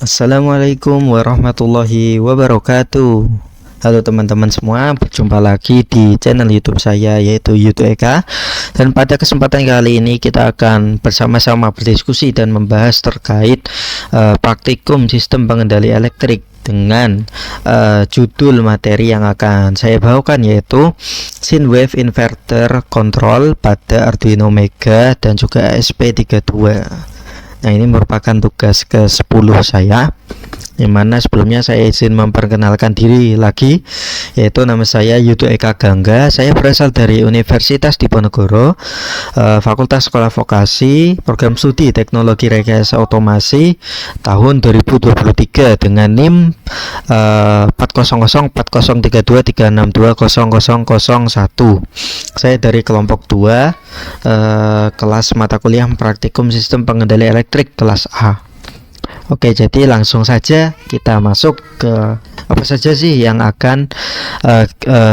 Assalamualaikum warahmatullahi wabarakatuh. Halo teman-teman semua, berjumpa lagi di channel YouTube saya yaitu YouTube Eka. Dan pada kesempatan kali ini kita akan bersama-sama berdiskusi dan membahas terkait praktikum sistem pengendali elektrik dengan judul materi yang akan saya bawakan yaitu Sine Wave Inverter Control pada Arduino Mega dan juga ESP32. Nah, ini merupakan tugas ke-10 saya, dimana sebelumnya saya izin memperkenalkan diri lagi, yaitu nama saya Yudo Eka Gangga. Saya berasal dari Universitas Diponegoro, Fakultas Sekolah Vokasi, Program Studi Teknologi Rekayasa Otomasi tahun 2023 dengan NIM 400403236200001. Saya dari kelompok 2, kelas mata kuliah praktikum sistem pengendali elektrik kelas A. Oke, jadi langsung saja kita masuk ke apa saja sih yang akan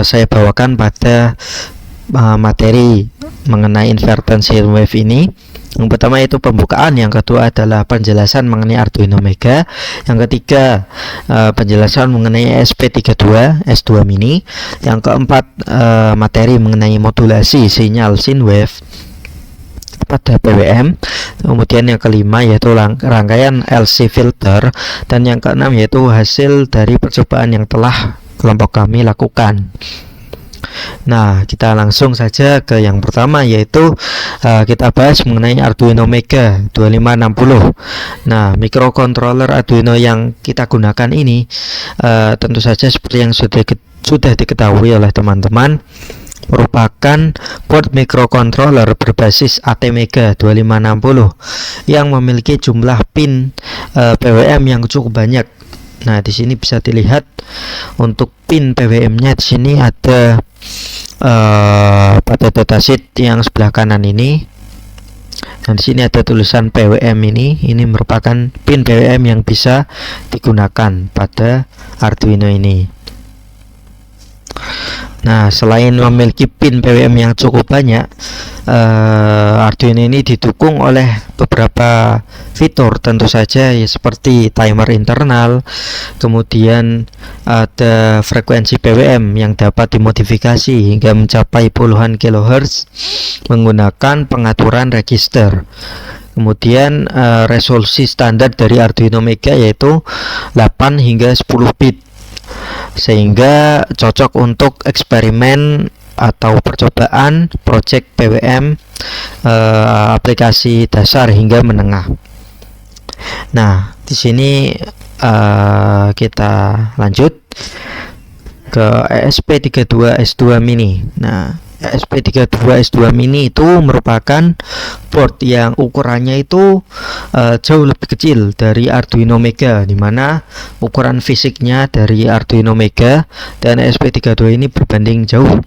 saya bawakan pada materi mengenai inverter sine wave ini. Yang pertama itu pembukaan, yang kedua adalah penjelasan mengenai Arduino Mega, yang ketiga penjelasan mengenai ESP32 S2 Mini, yang keempat materi mengenai modulasi sinyal sine wave pada PWM, kemudian yang kelima yaitu rangkaian LC filter, dan yang keenam yaitu hasil dari percobaan yang telah kelompok kami lakukan. Nah, kita langsung saja ke yang pertama, yaitu kita bahas mengenai Arduino Mega 2560. Nah, microcontroller Arduino yang kita gunakan ini tentu saja seperti yang sudah diketahui oleh teman-teman, merupakan board microcontroller berbasis ATmega 2560 yang memiliki jumlah pin PWM yang cukup banyak. Nah, di sini bisa dilihat untuk pin PWM-nya di sini ada pada datasheet yang sebelah kanan ini. Dan di sini ada tulisan PWM ini merupakan pin PWM yang bisa digunakan pada Arduino ini. Nah, selain memiliki pin PWM yang cukup banyak, Arduino ini didukung oleh beberapa fitur, tentu saja ya, seperti timer internal, kemudian ada frekuensi PWM yang dapat dimodifikasi hingga mencapai puluhan kilohertz menggunakan pengaturan register. Kemudian resolusi standar dari Arduino Mega yaitu 8 hingga 10 bit, sehingga cocok untuk eksperimen atau percobaan project PWM aplikasi dasar hingga menengah. Nah, di sini kita lanjut ke ESP32 S2 Mini. Nah, ESP32 S2 Mini itu merupakan board yang ukurannya itu jauh lebih kecil dari Arduino Mega, dimana ukuran fisiknya dari Arduino Mega dan ESP32 ini berbanding jauh,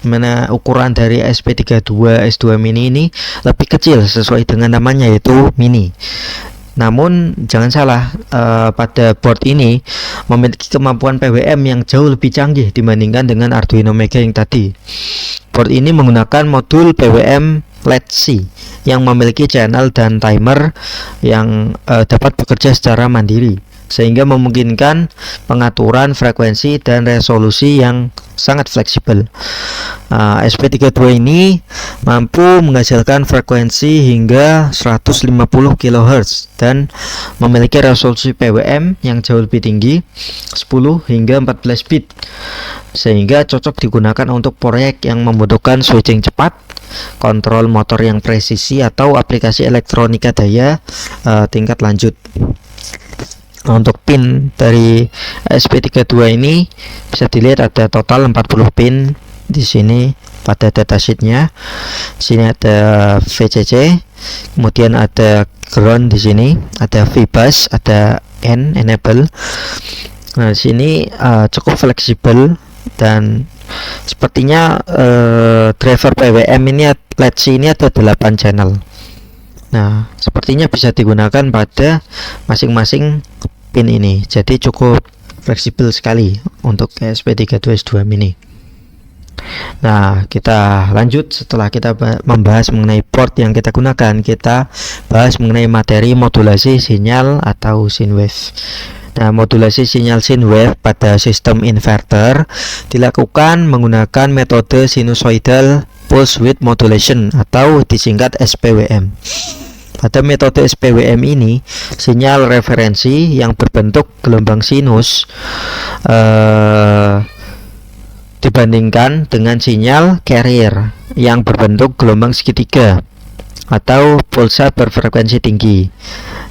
dimana ukuran dari ESP32 S2 Mini ini lebih kecil sesuai dengan namanya yaitu mini. Namun jangan salah, pada board ini memiliki kemampuan PWM yang jauh lebih canggih dibandingkan dengan Arduino Mega yang tadi. Board ini menggunakan modul PWM LED-C yang memiliki channel dan timer yang dapat bekerja secara mandiri, sehingga memungkinkan pengaturan frekuensi dan resolusi yang sangat fleksibel. ESP32 ini mampu menghasilkan frekuensi hingga 150 kHz dan memiliki resolusi PWM yang jauh lebih tinggi, 10 hingga 14 bit, sehingga cocok digunakan untuk proyek yang membutuhkan switching cepat, kontrol motor yang presisi, atau aplikasi elektronika daya tingkat lanjut. Untuk pin dari ESP32 ini bisa dilihat ada total 40 pin di sini pada datasheetnya. Di sini ada VCC, kemudian ada ground, di sini ada VBus, ada enable. Nah, di sini cukup fleksibel dan sepertinya driver PWM ini LED-C ini ada 8 channel. Nah, sepertinya bisa digunakan pada masing-masing pin ini, jadi cukup fleksibel sekali untuk ESP32 S2 Mini. Nah, kita lanjut. Setelah kita membahas mengenai port yang kita gunakan, kita bahas mengenai materi modulasi sinyal atau sine wave. Nah, modulasi sinyal sine wave pada sistem inverter dilakukan menggunakan metode sinusoidal pulse width modulation atau disingkat SPWM. Pada metode SPWM ini, sinyal referensi yang berbentuk gelombang sinus dibandingkan dengan sinyal carrier yang berbentuk gelombang segitiga atau pulsa berfrekuensi tinggi.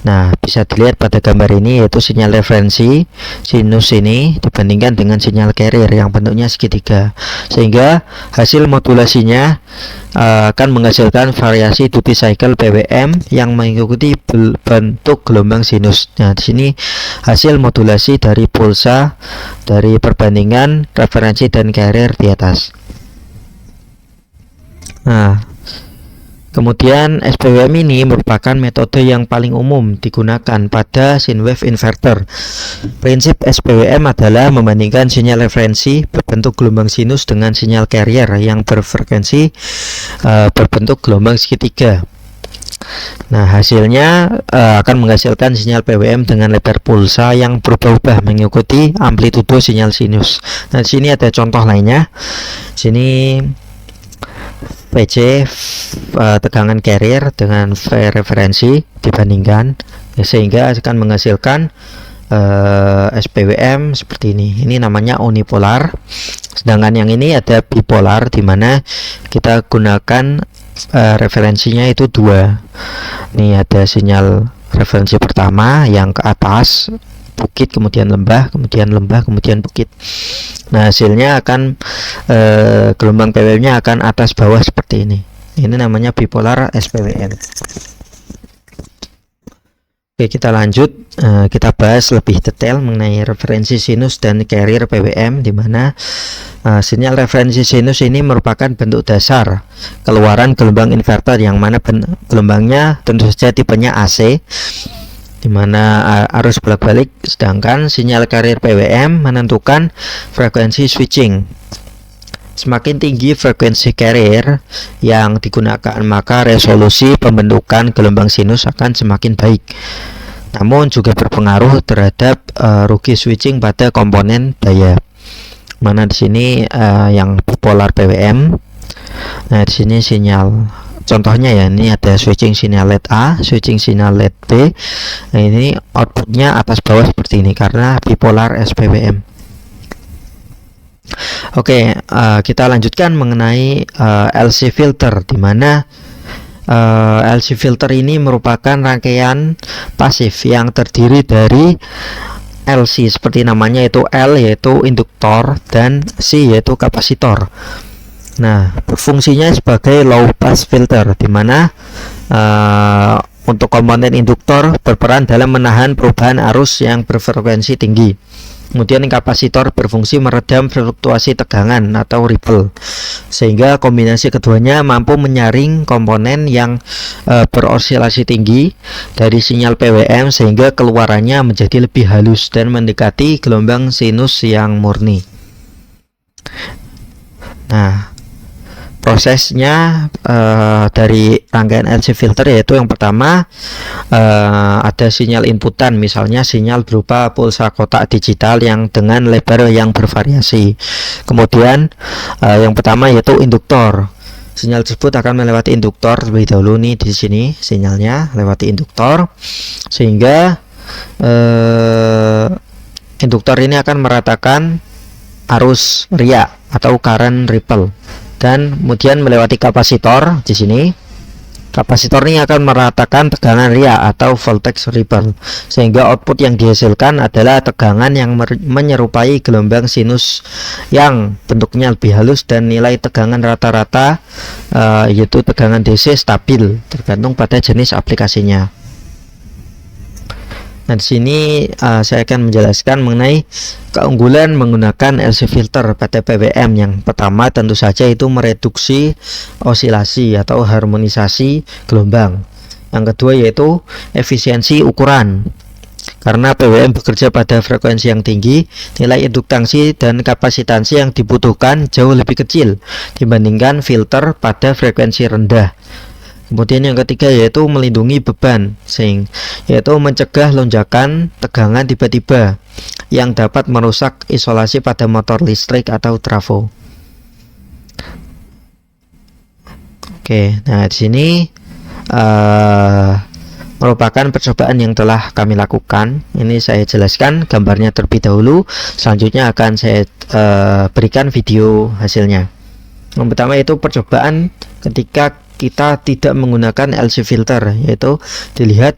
Nah, bisa dilihat pada gambar ini, yaitu sinyal referensi sinus ini dibandingkan dengan sinyal carrier yang bentuknya segitiga, sehingga hasil modulasinya akan menghasilkan variasi duty cycle PWM yang mengikuti bentuk gelombang sinus. Nah, di sini hasil modulasi dari pulsa dari perbandingan referensi dan carrier di atas. Nah, kemudian SPWM ini merupakan metode yang paling umum digunakan pada sine wave inverter. Prinsip SPWM adalah membandingkan sinyal referensi berbentuk gelombang sinus dengan sinyal carrier yang berfrekuensi berbentuk gelombang segitiga. Nah, hasilnya akan menghasilkan sinyal PWM dengan lebar pulsa yang berubah-ubah mengikuti amplitudo sinyal sinus. Nah, di sini ada contoh lainnya. Sini VC tegangan carrier dengan V referensi dibandingkan, sehingga akan menghasilkan SPWM seperti ini. Ini namanya unipolar. Sedangkan yang ini ada bipolar, di mana kita gunakan referensinya itu 2. Ini ada sinyal referensi pertama yang ke atas bukit, kemudian lembah, kemudian lembah, kemudian bukit. Nah, hasilnya akan gelombang PWM-nya akan atas bawah seperti ini. Ini namanya bipolar SPWM. Oke, kita lanjut. Kita bahas lebih detail mengenai referensi sinus dan carrier PWM, di mana sinyal referensi sinus ini merupakan bentuk dasar keluaran gelombang inverter, yang mana gelombangnya tentu saja tipenya AC, di mana arus bolak-balik. Sedangkan sinyal carrier PWM menentukan frekuensi switching. Semakin tinggi frekuensi carrier yang digunakan, maka resolusi pembentukan gelombang sinus akan semakin baik. Namun juga berpengaruh terhadap rugi switching pada komponen daya. Mana di sini yang bipolar PWM. Nah, di sini sinyal contohnya ya, ini ada switching sinyal LED A, switching sinyal LED B. Nah, ini outputnya atas bawah seperti ini karena bipolar SPWM. Oke, kita lanjutkan mengenai LC filter, di mana LC filter ini merupakan rangkaian pasif yang terdiri dari LC seperti namanya, yaitu L yaitu induktor dan C yaitu kapasitor. Nah, fungsinya sebagai low pass filter, di mana untuk komponen induktor berperan dalam menahan perubahan arus yang berfrekuensi tinggi. Kemudian kapasitor berfungsi meredam fluktuasi tegangan atau ripple, sehingga kombinasi keduanya mampu menyaring komponen yang berosilasi tinggi dari sinyal PWM, sehingga keluarannya menjadi lebih halus dan mendekati gelombang sinus yang murni. Nah, prosesnya dari rangkaian LC filter yaitu yang pertama ada sinyal inputan, misalnya sinyal berupa pulsa kotak digital yang dengan lebar yang bervariasi. Kemudian yang pertama yaitu induktor. Sinyal tersebut akan melewati induktor terlebih dahulu. Nih di sini sinyalnya lewati induktor, sehingga induktor ini akan meratakan arus ria atau current ripple. Dan kemudian melewati kapasitor di sini. Kapasitor ini akan meratakan tegangan ria atau voltage ripple, sehingga output yang dihasilkan adalah tegangan yang menyerupai gelombang sinus yang bentuknya lebih halus, dan nilai tegangan rata-rata yaitu tegangan DC stabil tergantung pada jenis aplikasinya. Nah, di sini saya akan menjelaskan mengenai keunggulan menggunakan LC filter pada PWM. Yang pertama tentu saja itu mereduksi osilasi atau harmonisasi gelombang. Yang kedua yaitu efisiensi ukuran. Karena PWM bekerja pada frekuensi yang tinggi, nilai induktansi dan kapasitansi yang dibutuhkan jauh lebih kecil dibandingkan filter pada frekuensi rendah. Kemudian yang ketiga yaitu melindungi beban, yaitu mencegah lonjakan tegangan tiba-tiba yang dapat merusak isolasi pada motor listrik atau trafo. Oke, nah di sini merupakan percobaan yang telah kami lakukan. Ini saya jelaskan gambarnya terlebih dahulu. Selanjutnya akan saya berikan video hasilnya. Yang pertama itu percobaan ketika kita tidak menggunakan LC filter, yaitu dilihat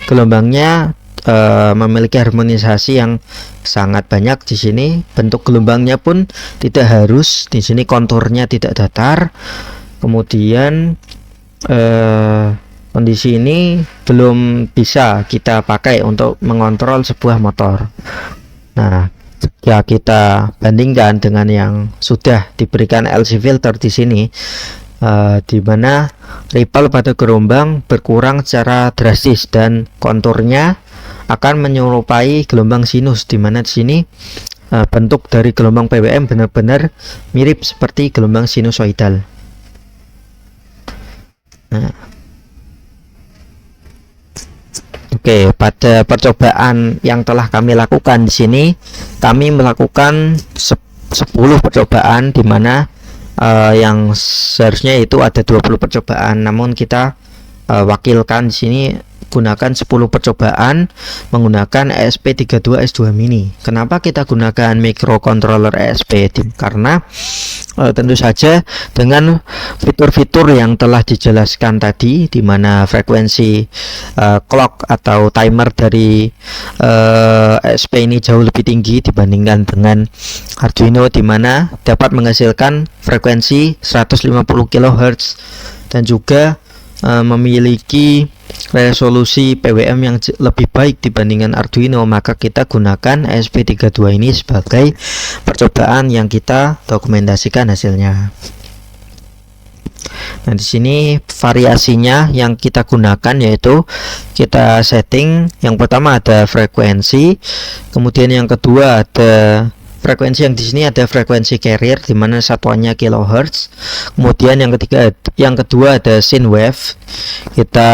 gelombangnya memiliki harmonisasi yang sangat banyak di sini. Bentuk gelombangnya pun tidak harus, di sini konturnya tidak datar. Kemudian kondisi ini belum bisa kita pakai untuk mengontrol sebuah motor. Nah, jika kita bandingkan dengan yang sudah diberikan LC filter di sini, di mana ripple pada gelombang berkurang secara drastis dan konturnya akan menyerupai gelombang sinus, di mana di sini bentuk dari gelombang PWM benar-benar mirip seperti gelombang sinusoidal. Nah, oke, pada percobaan yang telah kami lakukan di sini, kami melakukan 10 percobaan, di mana yang seharusnya itu ada 20 percobaan, namun kita wakilkan di sini gunakan 10 percobaan menggunakan ESP32S2 Mini. Kenapa kita gunakan microcontroller ESP? Karena tentu saja dengan fitur-fitur yang telah dijelaskan tadi, di mana frekuensi clock atau timer dari ESP ini jauh lebih tinggi dibandingkan dengan Arduino, di mana dapat menghasilkan frekuensi 150 kHz dan juga memiliki resolusi PWM yang lebih baik dibandingkan Arduino, maka kita gunakan ESP32 ini sebagai percobaan yang kita dokumentasikan hasilnya. Nah, di sini variasinya yang kita gunakan yaitu kita setting, yang pertama ada frekuensi, kemudian yang kedua ada frekuensi, yang di sini ada frekuensi carrier di mana satuannya kilohertz. Kemudian yang kedua ada sine wave. Kita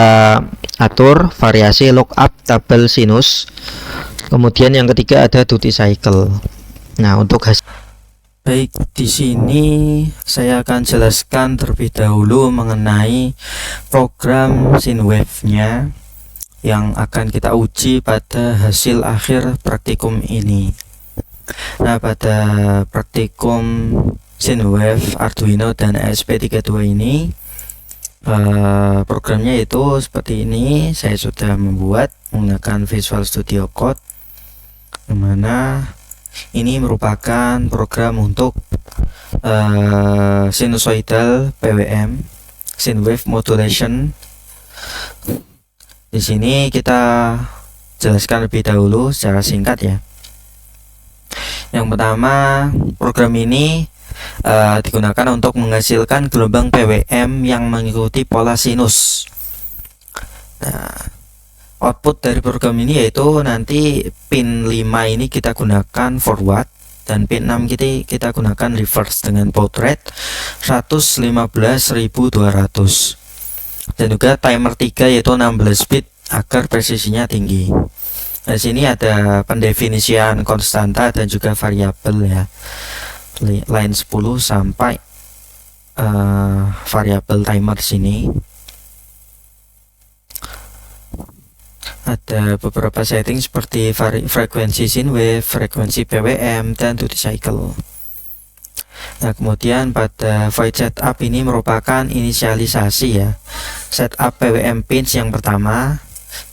atur variasi lookup tabel sinus. Kemudian yang ketiga ada duty cycle. Nah, untuk hasil baik, di sini saya akan jelaskan terlebih dahulu mengenai program sine wave-nya yang akan kita uji pada hasil akhir praktikum ini. Nah, pada praktikum sine wave Arduino dan ESP32 ini, programnya itu seperti ini. Saya sudah membuat menggunakan Visual Studio Code, dimana ini merupakan program untuk sinusoidal PWM, sine wave modulation. Di sini kita jelaskan lebih dahulu secara singkat ya. Yang pertama, program ini digunakan untuk menghasilkan gelombang PWM yang mengikuti pola sinus. Nah, output dari program ini yaitu nanti pin 5 ini kita gunakan forward dan pin 6 kita gunakan reverse dengan baud rate 115.200 dan juga timer 3 yaitu 16 bit agar presisinya tinggi. Nah, sini ada pendefinisian konstanta dan juga variabel ya. Line 10 sampai variabel timer sini. Ada beberapa setting seperti frekuensi sine wave, frekuensi PWM, dan duty cycle. Nah, kemudian pada void setup ini merupakan inisialisasi ya. Setup PWM pins yang pertama,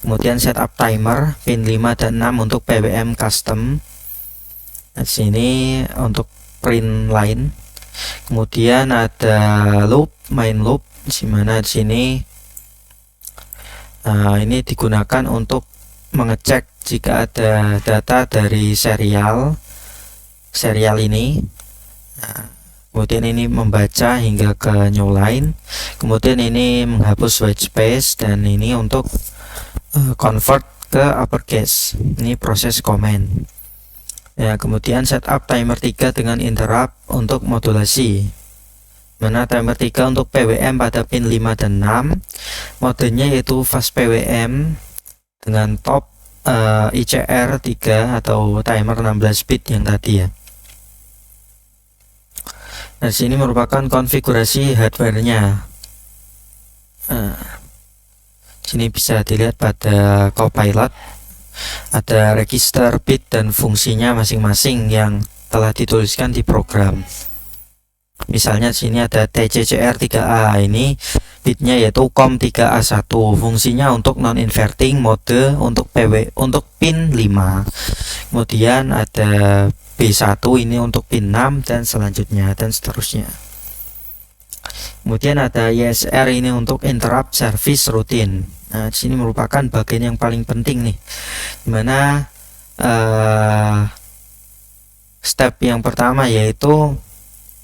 kemudian setup timer pin 5 dan 6 untuk PWM custom. Nah, sini untuk print line. Kemudian ada loop, main loop, di mana di sini ini digunakan untuk mengecek jika ada data dari serial ini. Nah, kemudian ini membaca hingga ke new line. Kemudian ini menghapus white space, dan ini untuk convert ke uppercase. Ini proses comment. Ya, kemudian setup timer 3 dengan interrupt untuk modulasi. Mana timer 3 untuk PWM pada pin 5 dan 6. Modenya yaitu fast PWM dengan top ICR 3 atau timer 16 bit yang tadi ya. Nah, sini merupakan konfigurasi hardware-nya. Sini bisa dilihat pada Copilot ada register bit dan fungsinya masing-masing yang telah dituliskan di program. Misalnya sini ada TCCR 3A, ini bitnya yaitu COM3A1, fungsinya untuk non inverting mode untuk untuk pin 5. Kemudian ada B1 ini untuk pin 6 dan selanjutnya dan seterusnya. Kemudian ada ISR ini untuk interrupt service routine. Nah, di sini merupakan bagian yang paling penting nih, dimana step yang pertama yaitu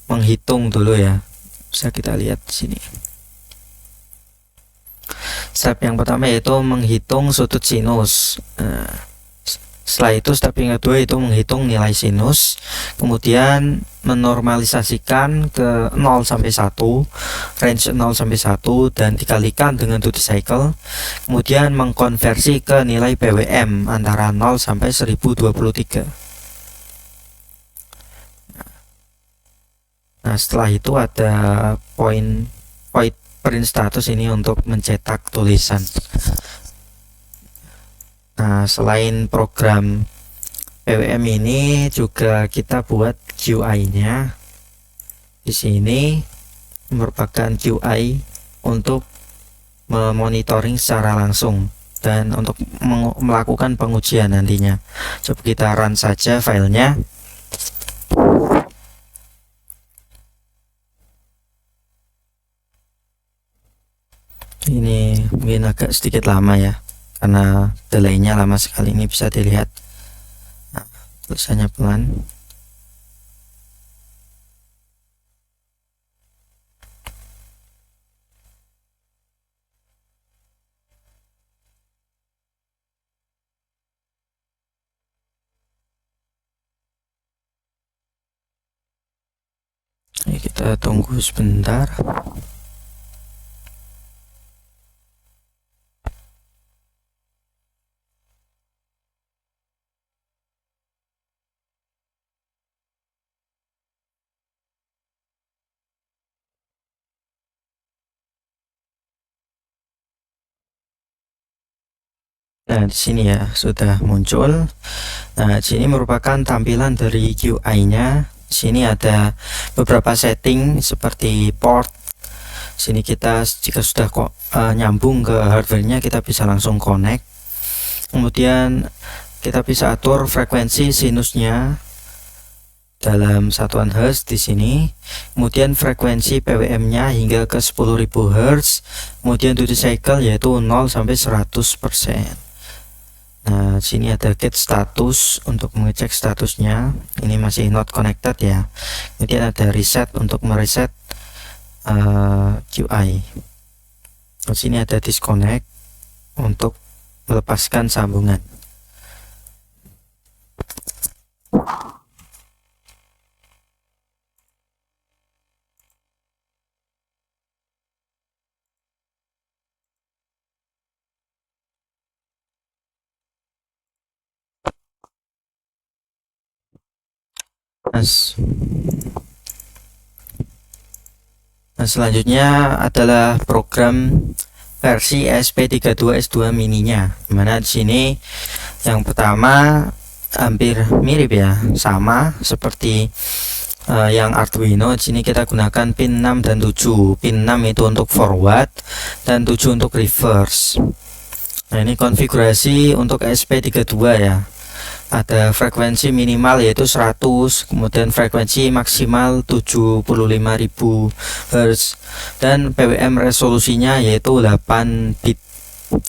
menghitung dulu ya. Bisa kita lihat di sini. Step yang pertama yaitu menghitung sudut sinus. Setelah itu step yang kedua itu menghitung nilai sinus, kemudian menormalisasikan ke 0 sampai 1, range 0 sampai 1 dan dikalikan dengan duty cycle, kemudian mengkonversi ke nilai PWM antara 0 sampai 1023. Nah, setelah itu ada point print status ini untuk mencetak tulisan. Nah, selain program PWM ini juga kita buat QI-nya. Di sini merupakan QI untuk memonitoring secara langsung dan untuk melakukan pengujian nantinya. Coba kita run saja filenya. Ini mungkin agak sedikit lama ya, karena delaynya lama sekali. Ini bisa dilihat. Nah, tulisannya pelan. Ini kita tunggu sebentar. Nah, di sini ya sudah muncul. Nah, di sini merupakan tampilan dari QI-nya. Di sini ada beberapa setting seperti port. Sini kita jika sudah nyambung ke hardware-nya, kita bisa langsung connect. Kemudian kita bisa atur frekuensi sinusnya dalam satuan Hz di sini. Kemudian frekuensi PWM-nya hingga ke 10.000 Hz. Kemudian duty cycle yaitu 0 sampai 100%. Nah, sini ada get status untuk mengecek statusnya. Ini masih not connected ya. Kemudian ada reset untuk mereset QI. Di sini ada disconnect untuk melepaskan sambungan. Nah, selanjutnya adalah program versi ESP32S2 mininya, dimana di sini yang pertama hampir mirip ya, sama seperti yang Arduino. Di sini kita gunakan pin 6 dan 7. Pin 6 itu untuk forward dan 7 untuk reverse. Nah, ini konfigurasi untuk ESP32 ya. Ada frekuensi minimal yaitu 100, kemudian frekuensi maksimal 75.000 Hz dan PWM resolusinya yaitu 8 bit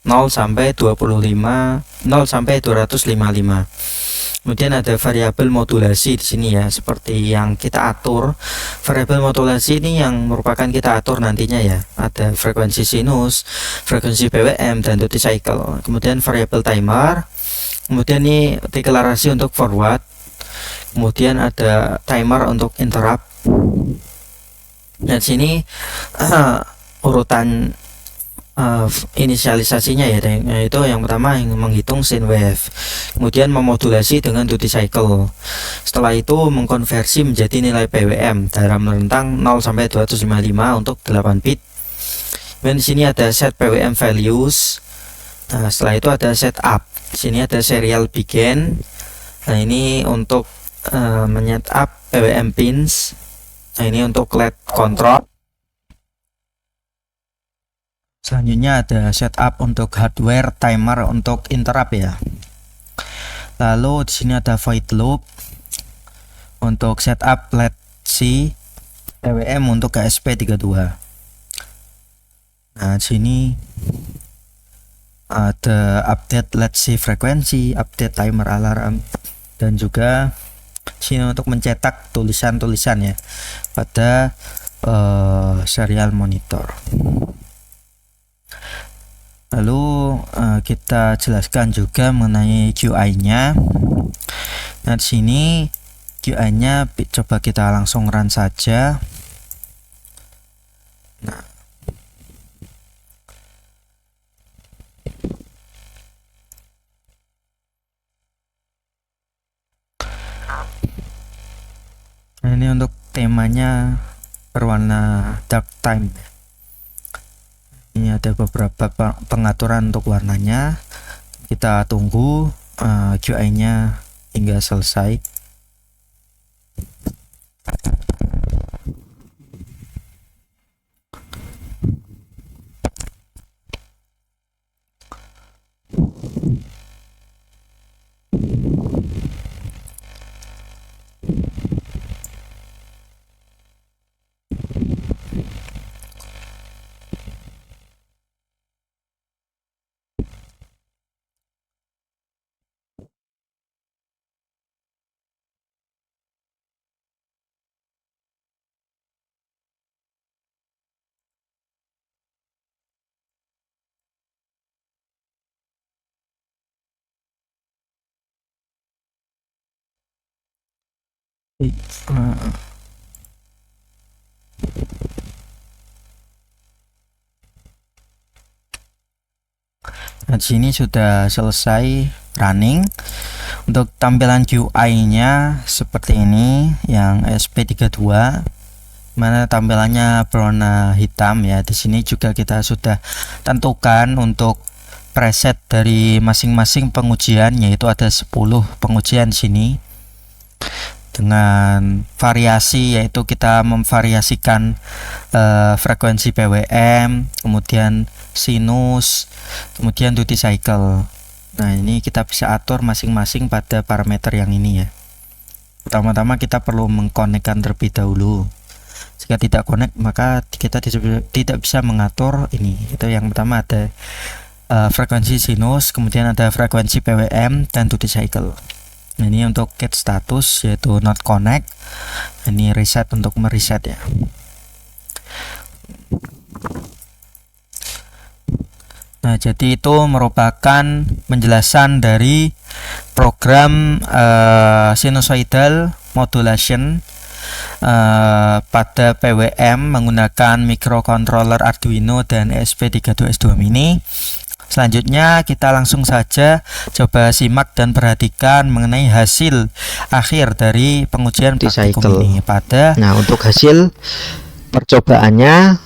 0 sampai 255. Kemudian ada variabel modulasi di sini ya, seperti yang kita atur. Variabel modulasi ini yang merupakan kita atur nantinya ya. Ada frekuensi sinus, frekuensi PWM, dan duty cycle. Kemudian variabel timer. Kemudian ini deklarasi untuk forward. Kemudian ada timer untuk interrupt. Dan sini urutan inisialisasinya ya, yaitu yang pertama yang menghitung sine wave, kemudian memodulasi dengan duty cycle, setelah itu mengkonversi menjadi nilai PWM dalam rentang 0 sampai 255 untuk 8 bit. Dan di sini ada set PWM values. Nah, setelah itu ada setup. Di sini ada serial begin. Nah, ini untuk menyetup PWM pins. Nah, ini untuk LED control. Selanjutnya ada setup untuk hardware, timer untuk interrupt ya. Lalu di sini ada void loop untuk setup LED C PWM untuk ESP32. Nah, di sini ada update LED C frekuensi, update timer alarm, dan juga sini untuk mencetak tulisan-tulisan ya pada serial monitor. Lalu kita jelaskan juga mengenai QI-nya. Nah, di sini QI-nya coba kita langsung run saja. Nah, ini untuk temanya berwarna dark time. Ini ada beberapa pengaturan untuk warnanya. Kita tunggu QI-nya hingga selesai. Nah, di sini sudah selesai running. Untuk tampilan QI-nya seperti ini, yang ESP32, mana tampilannya berwarna hitam ya. Di sini juga kita sudah tentukan untuk preset dari masing-masing pengujian, yaitu ada 10 pengujian di sini dengan variasi, yaitu kita memvariasikan frekuensi PWM, kemudian sinus, kemudian duty cycle. Nah, ini kita bisa atur masing-masing pada parameter yang ini ya. Pertama-tama kita perlu mengkonekkan terlebih dahulu. Jika tidak connect, maka kita tidak bisa mengatur ini. Itu yang pertama ada frekuensi sinus, kemudian ada frekuensi PWM dan duty cycle. Nah, ini untuk get status yaitu not connect. Ini reset untuk mereset ya. Nah, jadi itu merupakan penjelasan dari program sinusoidal modulation pada PWM menggunakan microcontroller Arduino dan ESP32S2 Mini. Selanjutnya kita langsung saja coba simak dan perhatikan mengenai hasil akhir dari pengujian praktikum ini pada. Nah, untuk hasil percobaannya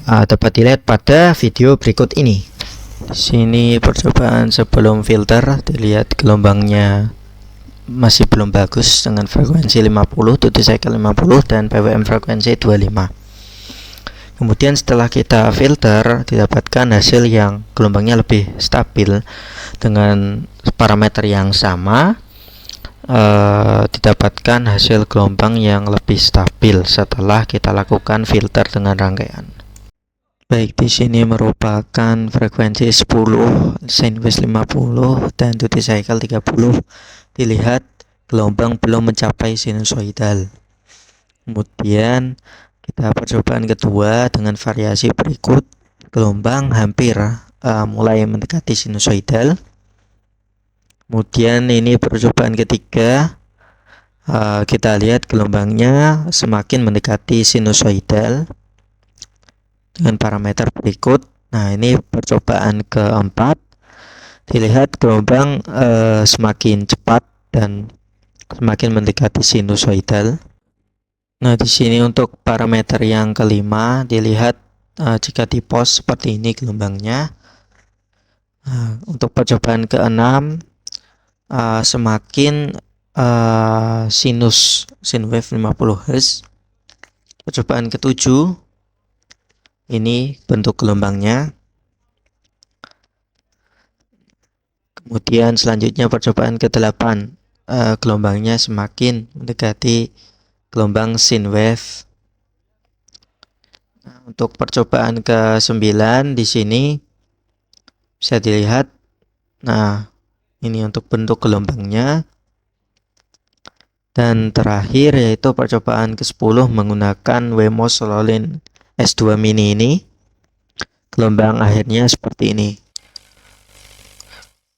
dapat dilihat pada video berikut ini. Sini percobaan sebelum filter, dilihat gelombangnya masih belum bagus dengan frekuensi 50, duty cycle 50 dan PWM frekuensi 25. Kemudian setelah kita filter, didapatkan hasil yang gelombangnya lebih stabil dengan parameter yang sama. Didapatkan hasil gelombang yang lebih stabil setelah kita lakukan filter dengan rangkaian. Baik, di sini merupakan frekuensi 10, sine wave 50 dan duty cycle 30. Dilihat gelombang belum mencapai sinusoidal. Kemudian kita percobaan kedua dengan variasi berikut, gelombang hampir mulai mendekati sinusoidal. Kemudian ini percobaan ketiga, kita lihat gelombangnya semakin mendekati sinusoidal dengan parameter berikut. Nah, ini percobaan keempat, dilihat gelombang semakin cepat dan semakin mendekati sinusoidal. Nah, di sini untuk parameter yang kelima, dilihat jika di pos seperti ini gelombangnya. Untuk percobaan keenam, semakin sin wave 50 Hz. Percobaan ketujuh, ini bentuk gelombangnya. Kemudian selanjutnya percobaan ke-8, gelombangnya semakin mendekati gelombang sin wave. Untuk percobaan ke-9 di sini bisa dilihat. Nah, ini untuk bentuk gelombangnya. Dan terakhir yaitu percobaan ke-10 menggunakan Wemo Sololin S2 Mini ini. Gelombang akhirnya seperti ini.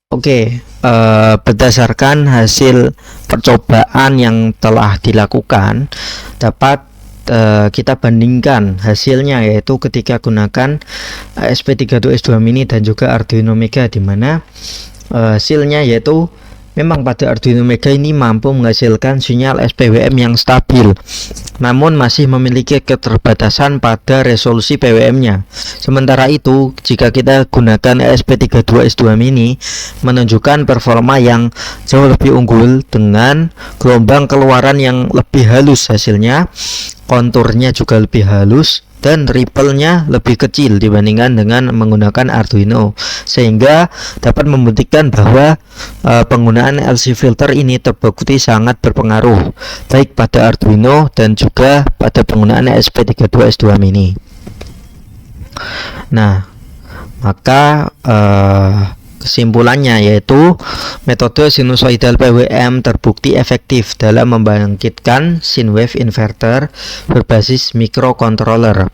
Oke, berdasarkan hasil percobaan yang telah dilakukan, dapat kita bandingkan hasilnya, yaitu ketika gunakan ESP32S2 Mini dan juga Arduino Mega, di mana hasilnya yaitu memang pada Arduino Mega ini mampu menghasilkan sinyal SPWM yang stabil, namun masih memiliki keterbatasan pada resolusi PWM-nya. Sementara itu, jika kita gunakan ESP32S2 Mini, menunjukkan performa yang jauh lebih unggul dengan gelombang keluaran yang lebih halus hasilnya, konturnya juga lebih halus, dan ripple-nya lebih kecil dibandingkan dengan menggunakan Arduino, sehingga dapat membuktikan bahwa penggunaan LC filter ini terbukti sangat berpengaruh baik pada Arduino dan juga pada penggunaan ESP32S2 Mini. Nah, maka kesimpulannya yaitu metode sinusoidal PWM terbukti efektif dalam membangkitkan sin wave inverter berbasis microcontroller.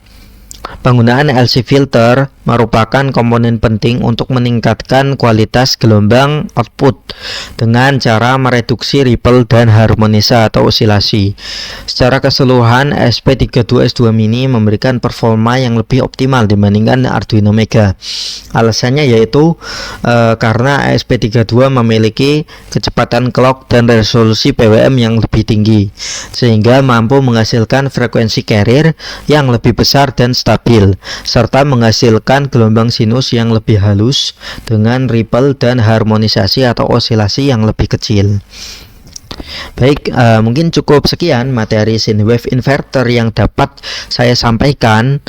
Penggunaan LC filter merupakan komponen penting untuk meningkatkan kualitas gelombang output dengan cara mereduksi ripple dan harmonisa atau osilasi. Secara keseluruhan, ESP32S2 Mini memberikan performa yang lebih optimal dibandingkan Arduino Mega. Alasannya yaitu karena ESP32 memiliki kecepatan clock dan resolusi PWM yang lebih tinggi, sehingga mampu menghasilkan frekuensi carrier yang lebih besar dan stabil, serta menghasilkan gelombang sinus yang lebih halus dengan ripple dan harmonisasi atau osilasi yang lebih kecil. Baik, mungkin cukup sekian materi sin wave inverter yang dapat saya sampaikan.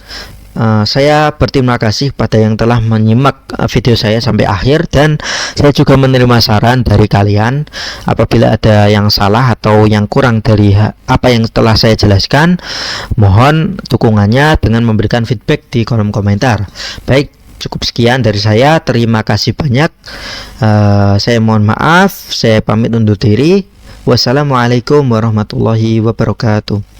Saya berterima kasih pada yang telah menyimak video saya sampai akhir, dan saya juga menerima saran dari kalian. Apabila ada yang salah atau yang kurang dari apa yang telah saya jelaskan, mohon dukungannya dengan memberikan feedback di kolom komentar. Baik, cukup sekian dari saya. Terima kasih banyak. Saya mohon maaf. Saya pamit undur diri. Wassalamualaikum warahmatullahi wabarakatuh.